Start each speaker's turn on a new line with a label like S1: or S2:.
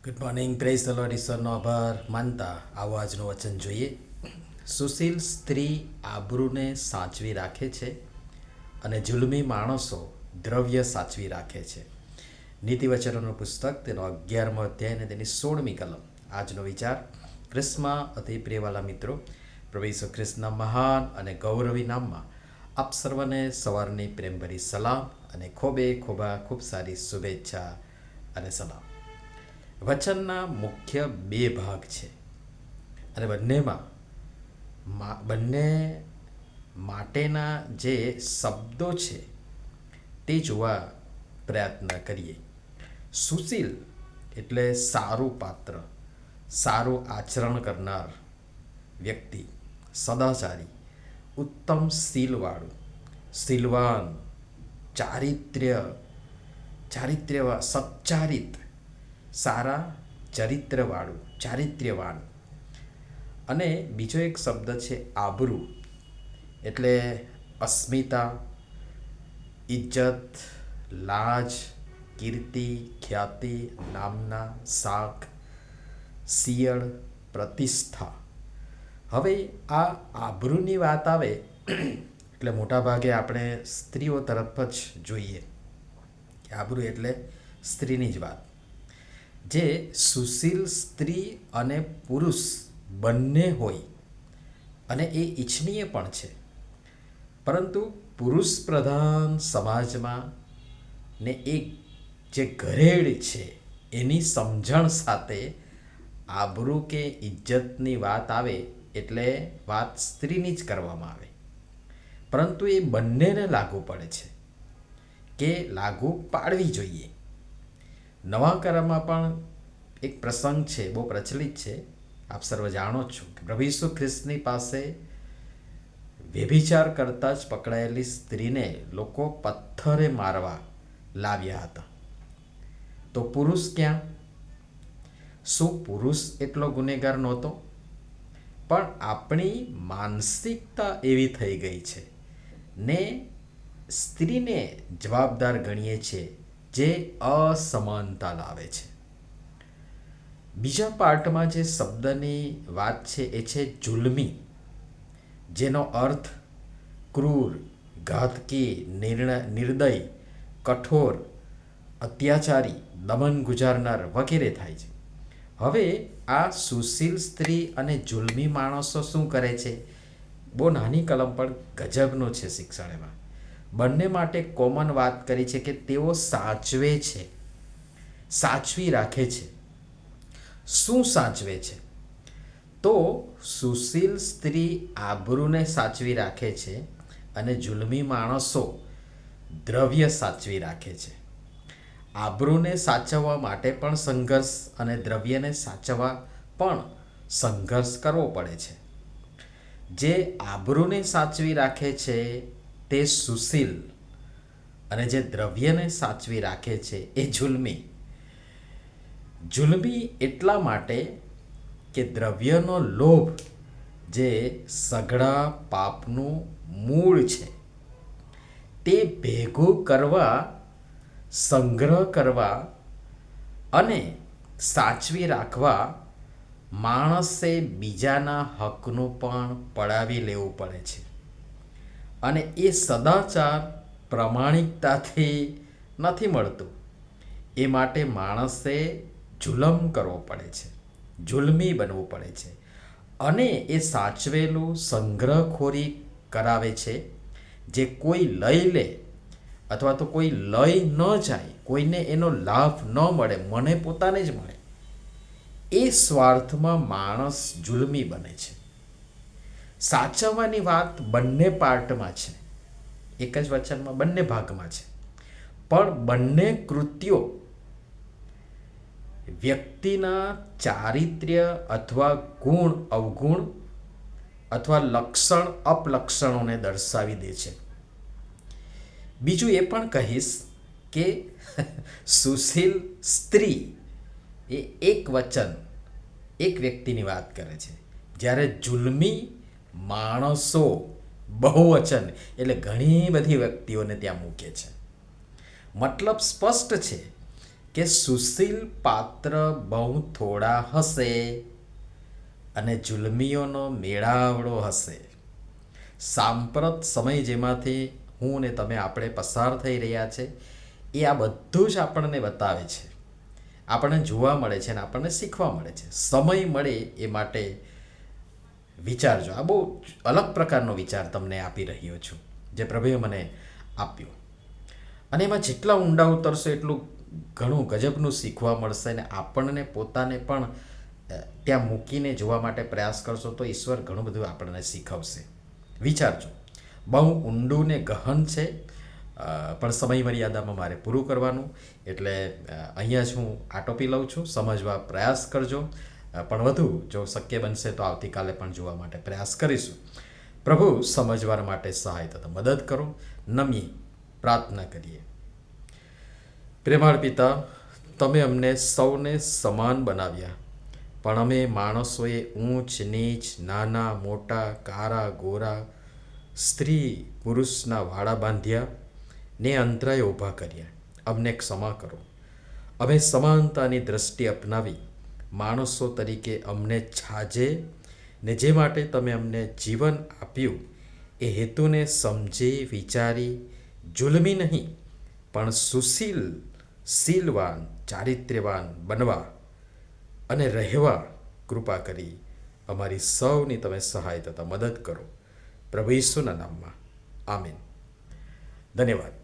S1: Good morning. Praise the Lord. ઈશ્વરનો આભાર માનતા આવો આજનું વચન જોઈએ. સુશીલ સ્ત્રી આબરૂને સાચવી રાખે છે અને જુલમી માણસો દ્રવ્ય સાચવી રાખે છે. નીતિવચનોનું પુસ્તક તેનો 11મો અધ્યાય અને તેની 16મી કલમ. આજનો વિચાર. ખ્રિસ્તમાં અતિ પ્રિયવાલા મિત્રો, પ્રભુ ઈસુ ખ્રિસ્તના મહાન અને ગૌરવી નામમાં આપ સર્વને સવારની પ્રેમભરી સલામ અને ખૂબ સારી શુભેચ્છા અને સલામ. વચનના મુખ્ય બે ભાગ છે અને બંને માટેના જે શબ્દો છે તે જોવા પ્રયત્ન કરીએ. સુશીલ એટલે સારું પાત્ર, સારું આચરણ કરનાર વ્યક્તિ, સદાચારી, ઉત્તમ શીલવાળું, શીલવાન, સચ્ચારિત, સારા ચરિત્રવાળું, ચારિત્ર્યવાન. અને બીજો એક શબ્દ છે આબરૂ, એટલે અસ્મિતા, ઇજ્જત, લાજ, કીર્તિ, ખ્યાતિ, નામના, શાખ, સિયળ, પ્રતિષ્ઠા. હવે આ આબરૂની વાત આવે એટલે મોટાભાગે આપણે સ્ત્રીઓ તરફ જ જોઈએ કે આબરૂ એટલે સ્ત્રીની જ વાત. જે સુશીલ સ્ત્રી અને પુરુષ બંને હોય અને એ ઈચ્છનીય પણ છે, પરંતુ પુરુષ પ્રધાન સમાજમાં ને એક જે ઘરેડ છે એની સમજણ સાથે આબરૂ કે ઇજ્જતની વાત આવે એટલે વાત સ્ત્રીની જ કરવામાં આવે. પરંતુ એ બંનેને લાગુ પડે છે કે લાગુ પાડવી જોઈએ. નવા કરારમાં પણ એક પ્રસંગ છે, બહુ પ્રચલિત છે, આપ સર્વ જાણો છો કે પ્રભુ ઈસુ ખ્રિસ્તની પાસે વ્યભિચાર કરતાં જ પકડાયેલી સ્ત્રીને લોકો પથ્થરે મારવા લાવ્યા હતા. તો પુરુષ ક્યાં? શું પુરુષ એટલો ગુનેગાર નહોતો? પણ આપણી માનસિકતા એવી થઈ ગઈ છે ને સ્ત્રીને જવાબદાર ગણીએ છીએ, જે અસમાનતા લાવે છે. બીજા પાર્ટમાં જે શબ્દની વાત છે એ છે જુલમી, જેનો અર્થ ક્રૂર, ઘાતકી, નિર્દય, કઠોર, અત્યાચારી, દમન ગુજારનાર વગેરે થાય છે. હવે આ સુશીલ સ્ત્રી અને જુલમી માણસો શું કરે છે? બહુ નાની કલમ પણ ગજબનું છે શિક્ષણ. એમાં બંને માટે કોમન વાત કરી છે કે તેઓ સાચવે છે, સાચવી રાખે છે. શું સાચવે છે? તો સુશીલ સ્ત્રી આબરૂને સાચવી રાખે છે અને જુલમી માણસો દ્રવ્ય સાચવી રાખે છે. આબરૂને સાચવવા માટે પણ સંઘર્ષ અને દ્રવ્યને સાચવવા પણ સંઘર્ષ કરવો પડે છે. જે આબરૂને સાચવી રાખે છે તે સુશીલ અને જે દ્રવ્યને સાચવી રાખે છે એ જુલમી. જુલમી એટલા માટે કે દ્રવ્યનો લોભ જે સઘળા પાપનું મૂળ છે તે ભેગું કરવા, સંગ્રહ કરવા અને સાચવી રાખવા માણસે બીજાના હકનું પણ પડાવી લેવું પડે છે. અને એ સદાચાર પ્રમાણિકતાથી નથી મળતું. એ માટે માણસે જુલમ કરવો પડે છે, જુલમી બનવું પડે છે. અને એ સાચવેલું સંગ્રહખોરી કરાવે છે. જે કોઈ લઈ લે અથવા તો કોઈ લઈ ન જાય, કોઈને એનો લાભ ન મળે, મને પોતાને જ મળે, એ સ્વાર્થમાં માણસ જુલમી બને છે. સાચવવાની વાત બંને પાર્ટમાં છે, એક જ વચનમાં બંને ભાગમાં છે. પણ બંને કૃત્યો વ્યક્તિના ચારિત્ર્ય અથવા ગુણ અવગુણ અથવા લક્ષણ અપલક્ષણોને દર્શાવી દે છે. બીજું એ પણ કહીશ કે સુશીલ સ્ત્રી એ એક વચન, એક વ્યક્તિની વાત કરે છે, જ્યારે જુલમી માણસો બહુવચન એટલે ઘણી બધી વ્યક્તિઓને ત્યાં મૂકે છે. મતલબ સ્પષ્ટ છે કે સુશીલ પાત્ર બહુ થોડા હશે અને જુલમીઓનો મેળાવડો હશે. સાંપ્રત સમય જેમાંથી હું ને તમે આપણે પસાર થઈ રહ્યા છે એ આ બધું જ આપણને બતાવે છે, આપણને જોવા મળે છે અને આપણને શીખવા મળે છે. સમય મળે એ માટે વિચારજો. આ બહુ અલગ પ્રકારનો વિચાર તમને આપી રહ્યો છું જે પ્રભુએ મને આપ્યો, અને એમાં જેટલા ઊંડા ઉતરશો એટલું ઘણું ગજબનું શીખવા મળશે અને આપણને પોતાને પણ ત્યાં મૂકીને જોવા માટે પ્રયાસ કરશો તો ઈશ્વર ઘણું બધું આપણને શીખવશે. વિચારજો, બહુ ઊંડું ને ગહન છે, પણ સમય મર્યાદામાં મારે પૂરું કરવાનું, એટલે અહીંયા જ હું આટોપી લઉં છું. સમજવા પ્રયાસ કરજો, પણ વધુ જો શક્ય બનશે તો આવતીકાલે પણ જોવા માટે પ્રયાસ કરીશું. પ્રભુ સમજવા માટે સહાય થતા મદદ કરો. નમીએ પ્રાર્થના કરીએ. પ્રેમાળ પિતા, તમે અમને સૌને સમાન બનાવ્યા, પણ અમે માણસોએ ઊંચ નીચ, નાના મોટા, કારા ગોરા, સ્ત્રી પુરુષના વાડા બાંધ્યા ને અંતરાય ઊભા કર્યા. અમને ક્ષમા કરો. અમે સમાનતાની દ્રષ્ટિ અપનાવી માણસો તરીકે અમને છાજે ને જે માટે તમે અમને જીવન આપ્યું એ હેતુને સમજી વિચારી જુલમી નહીં પણ સુશીલ, શીલવાન, ચારિત્ર્યવાન બનવા અને રહેવા કૃપા કરી અમારી સૌની તમે સહાય તથા મદદ કરો. પ્રભુ ઈસુના નામમાં આમીન. ધન્યવાદ.